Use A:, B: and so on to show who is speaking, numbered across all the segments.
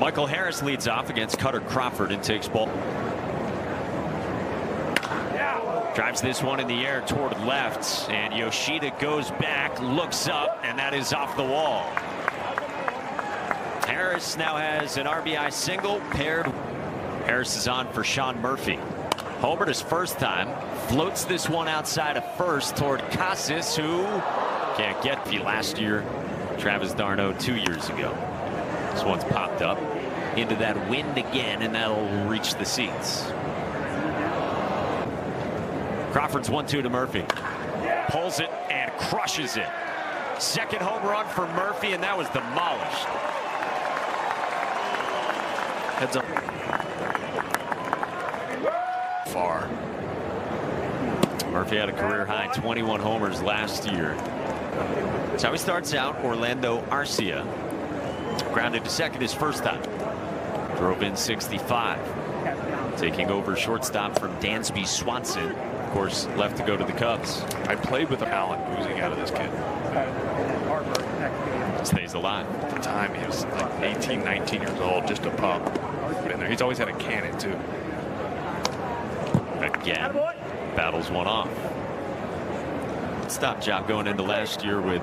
A: Michael Harris leads off against Cutter Crawford and takes ball. Drives this one in the air toward left, and Yoshida goes back, looks up, and that is off the wall. Harris now has an RBI single paired. Harris is on for Sean Murphy. Homered his first time, floats this one outside of first toward Casas, who can't get the last year. Travis d'Arnaud 2 years ago. This one's popped up into that wind again, and that'll reach the seats. Crawford's 1-2 to Murphy. Pulls it and crushes it. Second home run for Murphy, and that was demolished. Heads up. Far. Murphy had a career high 21 homers last year. That's how he starts out. Orlando Arcia grounded to second his first time. Drove in 65. Taking over shortstop from Dansby Swanson. Of course, left to go to the Cubs.
B: I played with a talent oozing out of this kid.
A: Stays alive.
B: At the time, he was like 18, 19 years old, just a pup. Been there. He's always had a cannon, too.
A: Again, battles one off. Stop job going into last year with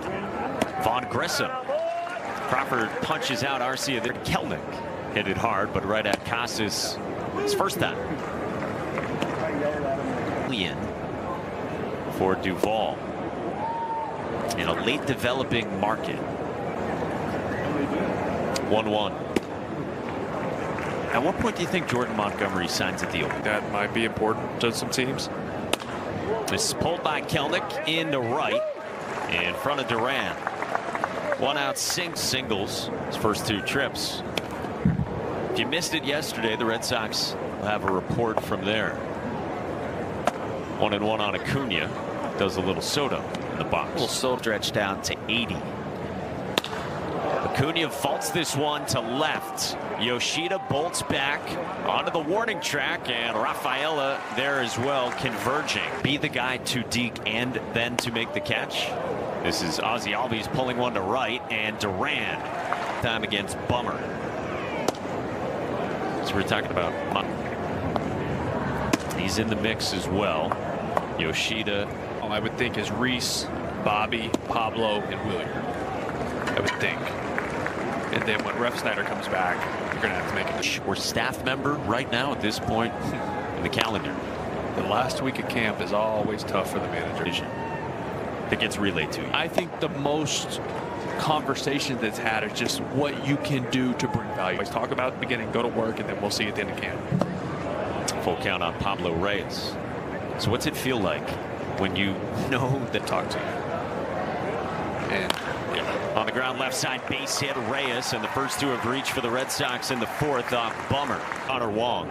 A: Vaughn Grissom. Crawford punches out Arcia there. Kelnick hit it hard, but right at Casas his first time. For Duvall in a late developing market. 1-1. At what point do you think Jordan Montgomery signs a deal?
B: That might be important to some teams.
A: This is pulled by Kelnick into right in front of Duran. One out singles his first two trips. If you missed it yesterday, the Red Sox will have a report from there. 1-1 on Acuna. Does a little Soto in the box. A little Soto stretched down to 80. Acuna vaults this one to left. Yoshida bolts back onto the warning track, and Rafaela there as well, converging. Be the guy to deke and then to make the catch. This is Ozzie Albies pulling one to right, and Duran time against Bummer. So we're talking about. He's in the mix as well. Yoshida.
B: I would think is Reese, Bobby, Pablo, and William. I would think. And then when Ref Snyder comes back, you're going to have to make it.
A: We're staff member right now at this point in the calendar.
B: The last week of camp is always tough for the manager.
A: That gets relayed to you.
C: I think the most conversation that's had is just what you can do to bring value.
B: Always talk about at the beginning, go to work, and then we'll see you at the end of camp.
A: Full count on Pablo Reyes. So what's it feel like when you know that talk to you?
B: And
A: on the ground left side, base hit Reyes, and the first two have reached for the Red Sox in the fourth off Bummer. Connor Wong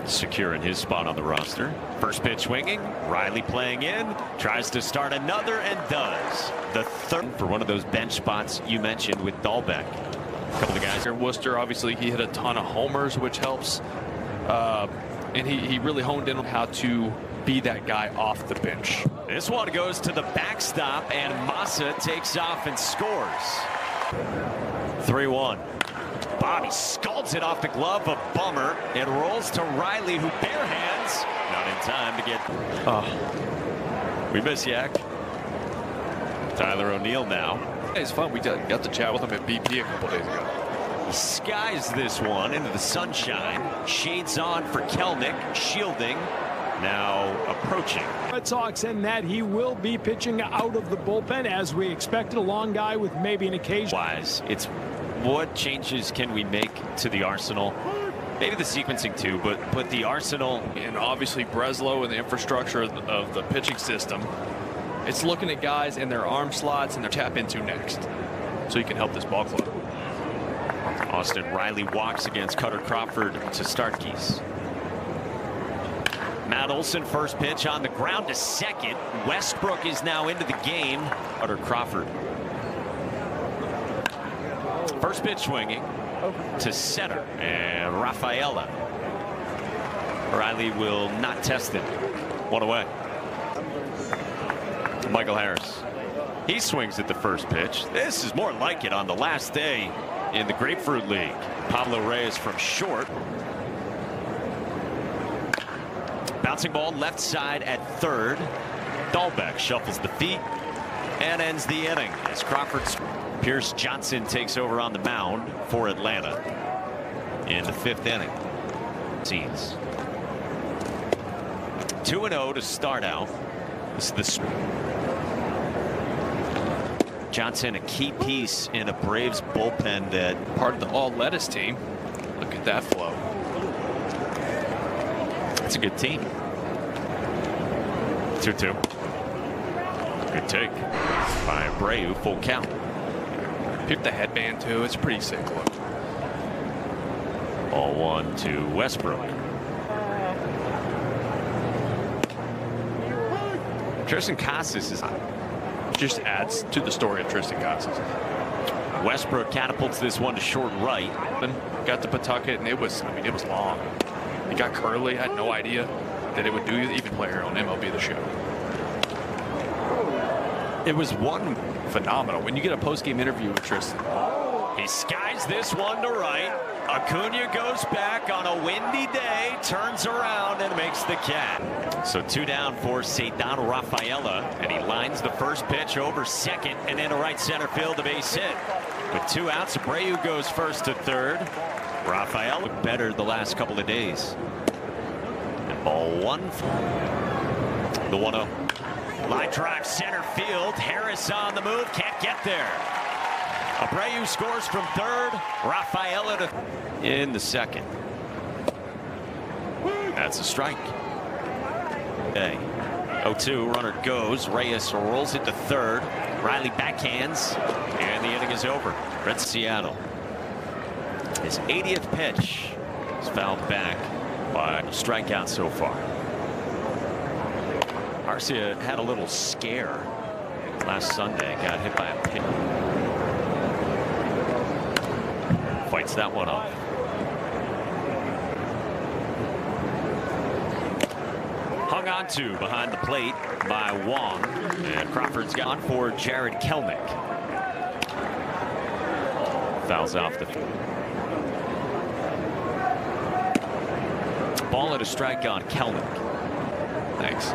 A: secure in his spot on the roster. First pitch swinging, Riley playing in, tries to start another and does. The third for one of those bench spots you mentioned with Dahlbeck. A couple of guys
C: here. Worcester, obviously, he hit a ton of homers, which helps. And he really honed in on how to be that guy off the bench.
A: This one goes to the backstop, and Massa takes off and scores. 3-1. Bobby scalds it off the glove of Bummer. It rolls to Riley, who bare hands. Not in time to get. We miss Yak. Tyler O'Neill now.
B: it's fun. We got to chat with him at BP a couple days ago.
A: He skies this one into the sunshine. Shades on for Kelnick. Shielding. Now approaching.
D: Red Sox, and that he will be pitching out of the bullpen as we expected. A long guy with maybe an occasion.
A: It's what changes can we make to the arsenal? Maybe the sequencing too, but the arsenal.
C: And obviously Breslow and the infrastructure of the pitching system. It's looking at guys in their arm slots and their tap into next, so you can help this ball club.
A: Austin Riley walks against Cutter Crawford to start Keys. Matt Olson, first pitch on the ground to second. Westbrook is now into the game. Cutter Crawford. First pitch swinging to center, and Rafaela. Riley will not test it. One away. Michael Harris. He swings at the first pitch. This is more like it on the last day in the Grapefruit League. Pablo Reyes from short. Bouncing ball left side at third. Dahlbeck shuffles the feet and ends the inning as Crawford's Pierce Johnson takes over on the mound for Atlanta in the 5th inning. Scenes 2-0 to start out. This is the Johnson, a key piece in a Braves bullpen that
B: Part of the all lettuce team. Look at that flow.
A: it's a good team. 2-2. Good take by Abreu, full count.
B: Pick the headband too. It's pretty sick look.
A: Ball 1 to Westbrook. Tristan Casas is
B: Just adds to the story of Tristan Casas.
A: Westbrook catapults this one to short right.
B: Then got to Pawtucket, and it was long. It got curly. I had no idea that it would do even player on MLB The Show.
A: It was one
B: Phenomenal. When you get a post-game interview with Tristan.
A: He skies this one to right. Acuna goes back on a windy day, turns around and makes the catch. So 2 down for Ceddanne Rafaela, and he lines the first pitch over second and into right center field, a base hit. With 2 outs, Abreu goes first to third. Rafaela looked better the last couple of days. And ball 1. The 1-0. Line drive center field. Harris on the move, can't get there. Abreu scores from third. Rafaela in the second. That's a strike. Okay. 0-2. Runner goes. Reyes rolls it to third. Riley backhands, and the inning is over. Red Seattle. His 80th pitch is fouled back by a strikeout so far. Garcia had a little scare last Sunday. Got hit by a pitch. Fights that one off. Hung on to behind the plate by Wong. And Crawford's gone for Jared Kelnick. Fouls off the field. Ball and a strike on Kelnick. Thanks.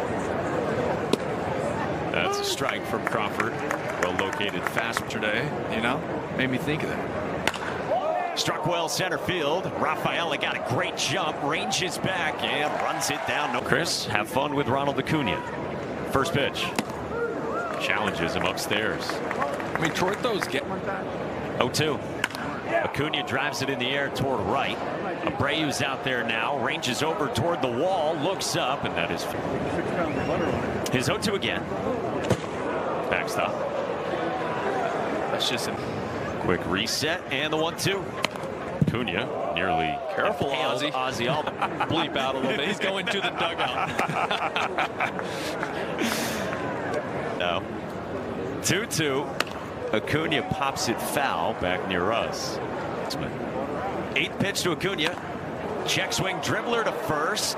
A: That's a strike from Crawford. Well located fast today, you know, made me think of that. Struck well center field. Rafaela got a great jump, ranges back and runs it down. No, Chris, have fun with Ronald Acuna. First pitch. Challenges him upstairs.
B: I mean, Troy throws get
A: 0-2. Acuna drives it in the air toward right. Abreu's out there now, ranges over toward the wall, looks up, and that is his 0-2 again. Backstop.
B: That's just a
A: Quick reset and the 1-2. Acuna nearly
B: careful,
A: impaled
B: Ozzy.
A: Ozzy all
B: bleep out a little bit. He's going to the dugout.
A: No. 2-2. Acuna pops it foul back near us. 8th pitch to Acuna. Check swing dribbler to first.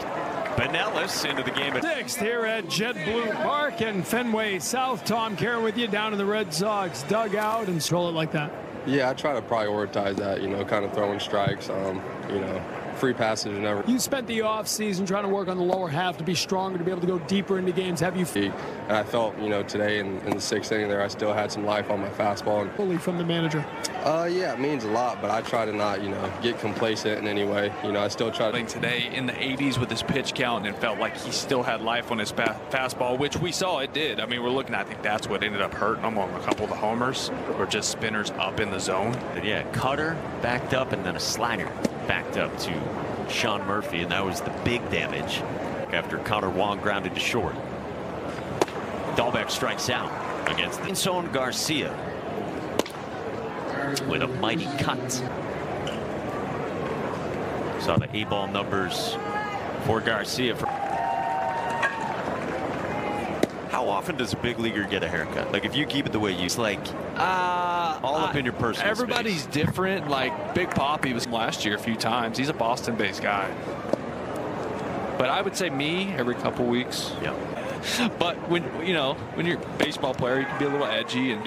A: Pinellas into the game.
D: 6th here at JetBlue Park and Fenway South. Tom Karen with you down in the Red Sox dugout and stroll it like that.
E: Yeah, I try to prioritize that, you know, kind of throwing strikes, you know, free passage and everything.
D: You spent the offseason trying to work on the lower half to be stronger, to be able to go deeper into games. Have you?
E: And I felt, you know, today in the 6th inning there, I still had some life on my fastball. And
D: Fully from the manager.
E: Yeah, it means a lot, but I try to not, you know, get complacent in any way. You know, I still try to.
B: Today in the 80s with his pitch count, and it felt like he still had life on his fastball, which we saw it did. I mean, we're looking, I think that's what ended up hurting him on a couple of the homers, or just spinners up in the zone.
A: But yeah, cutter backed up and then a slider backed up to Sean Murphy, and that was the big damage after Connor Wong grounded to short. Dahlbeck strikes out against Inson Garcia with a mighty cut. Saw the A-ball numbers for Garcia. How often does a big leaguer get a haircut? Like if you keep it the way you, it's like all up in your personal
B: Everybody's
A: space.
B: different. Like Big Poppy was last year a few times. He's a Boston-based guy. But I would say me every couple weeks.
A: Yeah.
B: But when you're a baseball player, you can be a little edgy and do